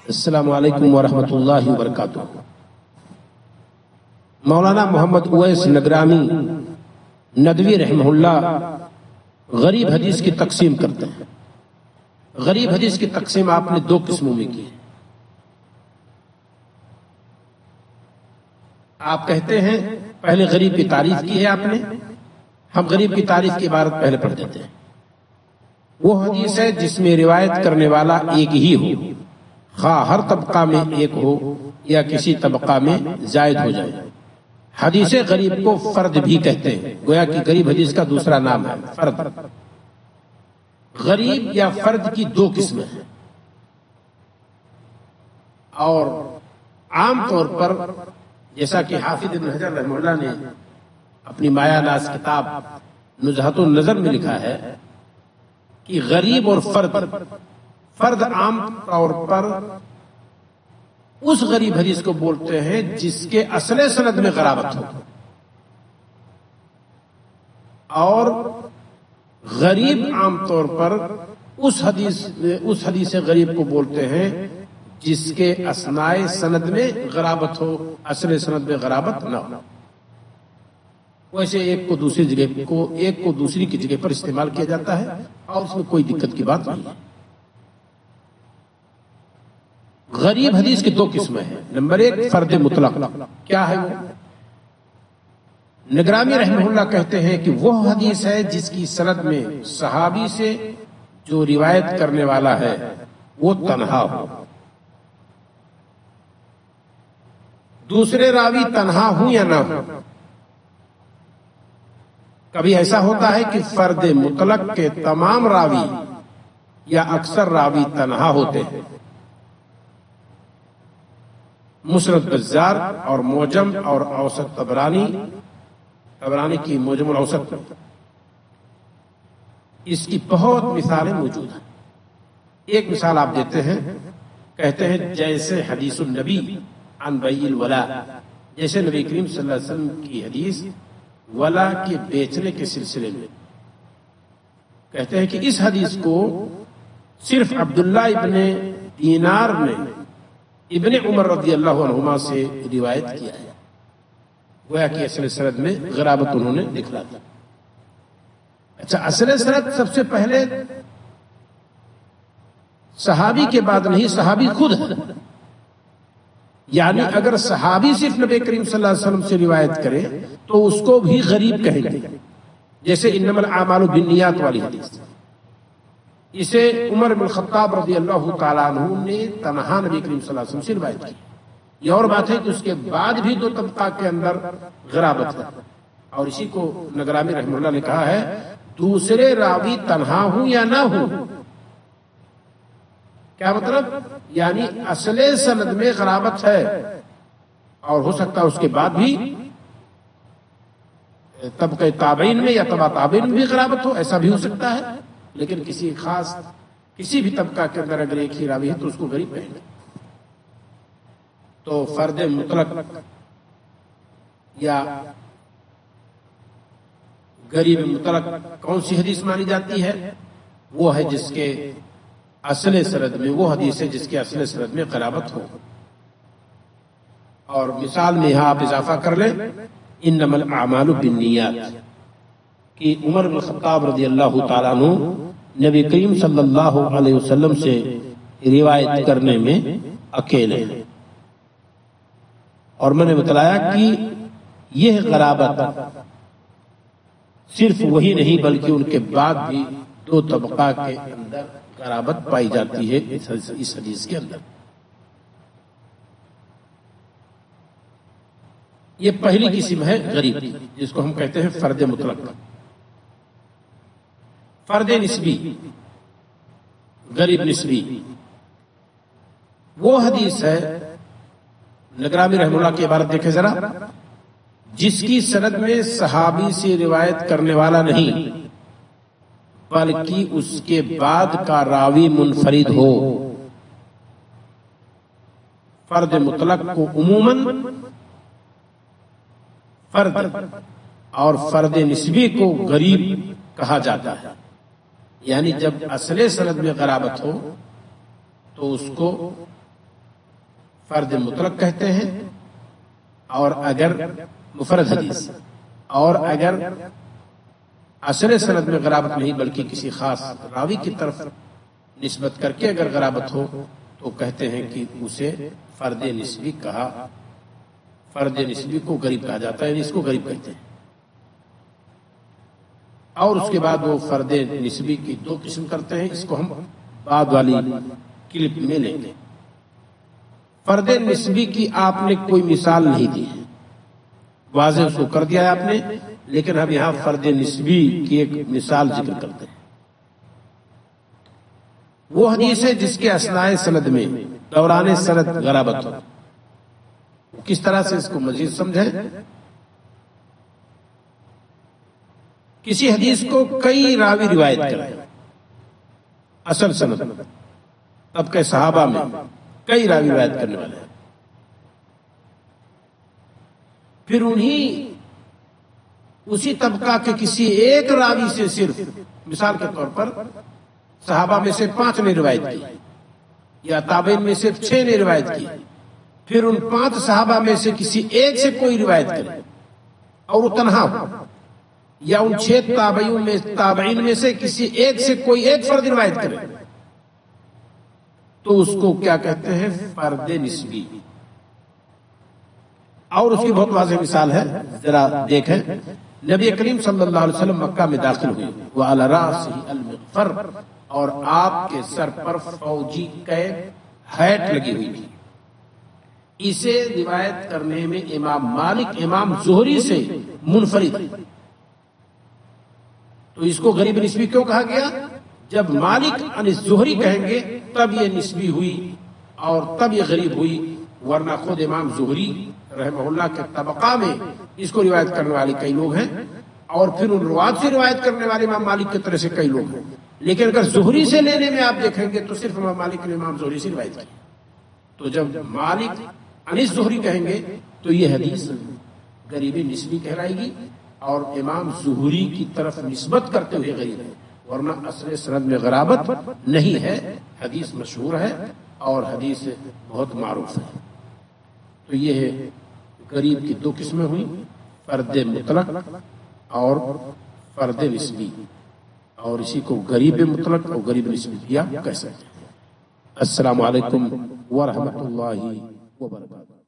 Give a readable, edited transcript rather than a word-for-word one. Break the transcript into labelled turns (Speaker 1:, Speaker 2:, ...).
Speaker 1: السلام علیکم ورحمۃ اللہ وبرکاتہ۔ مولانا محمد اویس نگرامی ندوی رحمہ اللہ غریب حدیث کی تقسیم کرتے ہیں۔ غریب حدیث کی تقسیم آپ نے دو قسموں میں کی ہے۔ آپ کہتے ہیں پہلے غریب کی تعریف کی ہے آپ نے، ہم غریب کی تعریف کی عبارت پہلے پڑھ دیتے ہیں۔ وہ حدیث ہے جس میں روایت کرنے والا ایک ہی ہو، خواہ ہر طبقہ میں ایک ہو یا کسی طبقہ میں زائد ہو جائے۔ حدیث غریب کو فرد بھی کہتے ہیں، گویا کہ غریب حدیث کا دوسرا نام ہے فرد۔ غریب یا فرد کی دو قسمیں ہیں، اور عام طور پر جیسا کہ حافظ ابن حجر رحمہ اللہ نے اپنی مایہ ناز کتاب نزہۃ النظر میں لکھا ہے کہ غریب اور فرد عام طور پر اس غریب حدیث کو بولتے ہیں جس کے اصل سند میں غرابت ہو، اور غریب عام طور پر اس حدیث غریب کو بولتے ہیں جس کے اسناء سند میں غرابت ہو، اصل سند میں غرابت نہ ہو۔ ویسے ایک کو دوسری کی جگہ پر استعمال کیا جاتا ہے اور اس میں کوئی دقت کی بات نہیں ہے۔ غریب حدیث کی دو قسمیں ہیں۔ نمبر ایک فرد مطلق، کیا ہے وہ؟ نگرامی رحمہ اللہ کہتے ہیں کہ وہ حدیث ہے جس کی سند میں صحابی سے جو روایت کرنے والا ہے وہ تنہا ہو، دوسرے راوی تنہا ہوں یا نہ ہو۔ کبھی ایسا ہوتا ہے کہ فرد مطلق کے تمام راوی یا اکثر راوی تنہا ہوتے ہیں۔ مسند بزار اور موجم اور اوسط طبرانی کی موجم الاوسط، اس کی بہت مثالیں موجود ہیں۔ ایک مثال آپ دیتے ہیں، کہتے ہیں جیسے حدیث النبی عن بیع الولا، جیسے نبی کریم صلی اللہ علیہ وسلم کی حدیث ولا کے بیچنے کے سلسلے میں، کہتے ہیں کہ اس حدیث کو صرف عبداللہ ابن دینار نے ابن عمر رضی اللہ عنہما سے روایت کیا ہے، گویا کہ اصل سند میں غرابت انہوں نے دکھلا دی۔ اچھا، اصل سند سب سے پہلے صحابی کے بعد نہیں، صحابی خود ہے، یعنی اگر صحابی صرف نبی کریم صلی اللہ علیہ وسلم سے روایت کرے تو اس کو بھی غریب کہیں گے، جیسے انما الاعمال بالنیات والی حدیث۔ اسے عمر بن الخطاب رضی اللہ تعالیٰ عنہ نے تنہا نبی کریم صلی اللہ علیہ وسلم سے روایت کی۔ یہ اور بات ہے کہ اس کے بعد بھی دو طبقہ کے اندر غرابت ہے، اور اسی کو نگرامی رحمہ اللہ نے کہا ہے دوسرے راوی تنہا ہوں یا نہ ہوں۔ کیا مطلب؟ یعنی اصل سند میں غرابت ہے، اور ہو سکتا ہے اس کے بعد بھی طبقہ تابعین میں یا تبع تابعین میں بھی غرابت ہو، ایسا بھی ہو سکتا ہے، لیکن کسی بھی طبقہ کے اندر اگر ایک ہی راوی ہے تو اس کو غریب کہیں گے۔ تو فرد مطلق یا غریب مطلق کون سی حدیث مانی جاتی ہے؟ وہ ہے جس کے اصل سند میں، وہ حدیث ہے جس کے اصل سند میں غرابت ہو۔ اور مثال میں یہاں آپ اضافہ کر لیں انما الاعمال بالنیات، کہ عمر بن الخطاب رضی اللہ تعالیٰ عنہ نبی کریم صلی اللہ علیہ وسلم سے روایت کرنے میں اکیلے ہیں، اور میں نے بتلایا کہ یہ غرابت صرف وہی نہیں بلکہ ان کے بعد بھی دو طبقہ کے اندر غرابت پائی جاتی ہے اس حدیث کے اندر۔ یہ پہلی قسم ہے غریب کی، جس کو ہم کہتے ہیں فرد مطلق۔ فرد نسبی، غریب نسبی، وہ حدیث ہے، نگرامی رحمہ اللہ کی عبارت دیکھیں ذرا، جس کی سند میں صحابی سے روایت کرنے والا نہیں بلکہ اس کے بعد کا راوی منفرد ہو۔ فرد مطلق کو عموماً فرد اور فرد نسبی کو غریب کہا جاتا ہے، یعنی جب اصل سند میں غرابت ہو تو اس کو فرد مطلق کہتے ہیں، اور اگر مفرد حدیث، اور اگر اصل سند میں غرابت نہیں بلکہ کسی خاص راوی کی طرف نسبت کر کے اگر غرابت ہو تو کہتے ہیں کہ اسے فرد نسبی کہا، فرد نسبی کو غریب کہا جاتا ہے، یعنی اس کو غریب کہتے ہیں۔ اور اس کے بعد وہ فرد نسبی کی دو قسم کرتے ہیں، اس کو ہم بعد والی کلپ میں لیں گے۔ فرد نسبی کی آپ نے کوئی مثال نہیں دی ہے، واضح اس کو کر دیا ہے آپ نے، لیکن ہم یہاں فرد نسبی کی ایک مثال ذکر کرتے ہیں۔ وہ حدیث ہے جس کے اثناء سند میں دوران سند غرابت ہو۔ کس طرح سے اس کو مزید سمجھیں؟ کسی حدیث کو کئی راوی روایت کریں، اصل سند اب کے صحابہ میں کئی راوی روایت کرنے والے ہیں، پھر اسی طبقہ کے کسی ایک راوی سے صرف مثال کے طور پر صحابہ میں سے 5 نے روایت کی، یا تابعین میں سے 6 نے روایت کی، پھر ان 5 صحابہ میں سے کسی ایک سے کوئی روایت کرے اور وہ تنہا ہو، یا ان 6 تابعین میں سے کسی ایک سے کوئی ایک فرد روایت کرے، تو اس کو کیا کہتے ہیں؟ فرد نسبی۔ اور اس کی بہت واضح مثال ہے، ذرا دیکھیں۔ نبی کریم صلی اللہ علیہ وسلم مکہ میں داخل ہوئے، وعلی رأسہ المغفر، اور آپ کے سر پر فوجی ہیٹ لگی ہوئی تھی۔ اسے روایت کرنے میں امام مالک امام زہری سے منفرد، تو اس کو غریب نسبی کیوں کہا گیا؟ جب مالک عن زہری کہیں گے تب یہ نسبی ہوئی اور تب یہ غریب ہوئی، ورنہ خود امام زہری رحمہ اللہ کے طبقہ میں اس کو روایت کرنے والے کئی لوگ ہیں، اور پھر ان روات سے روایت کرنے والے امام مالک کی طرح سے کئی لوگ ہیں، لیکن اگر زہری سے لینے میں آپ دیکھیں گے تو صرف امام مالک نے امام زہری سے روایت کی۔ تو جب مالک عن زہری کہیں گے تو یہ حدیث غریب نسبی کہلائے گی، اور امام زہری کی طرف نسبت کرتے ہوئے غریب ہے، ورنہ اصل سند میں غرابت نہیں ہے، حدیث مشہور ہے اور حدیث بہت معروف ہے۔ تو یہ ہے غریب کی 2 قسمیں ہوئی، فرد مطلق اور فرد نسبی، اور اسی کو غریب مطلق اور غریب نسبی کیا کہہ سکتے ہیں۔ السلام علیکم ورحمۃ اللہ وبرکاتہ۔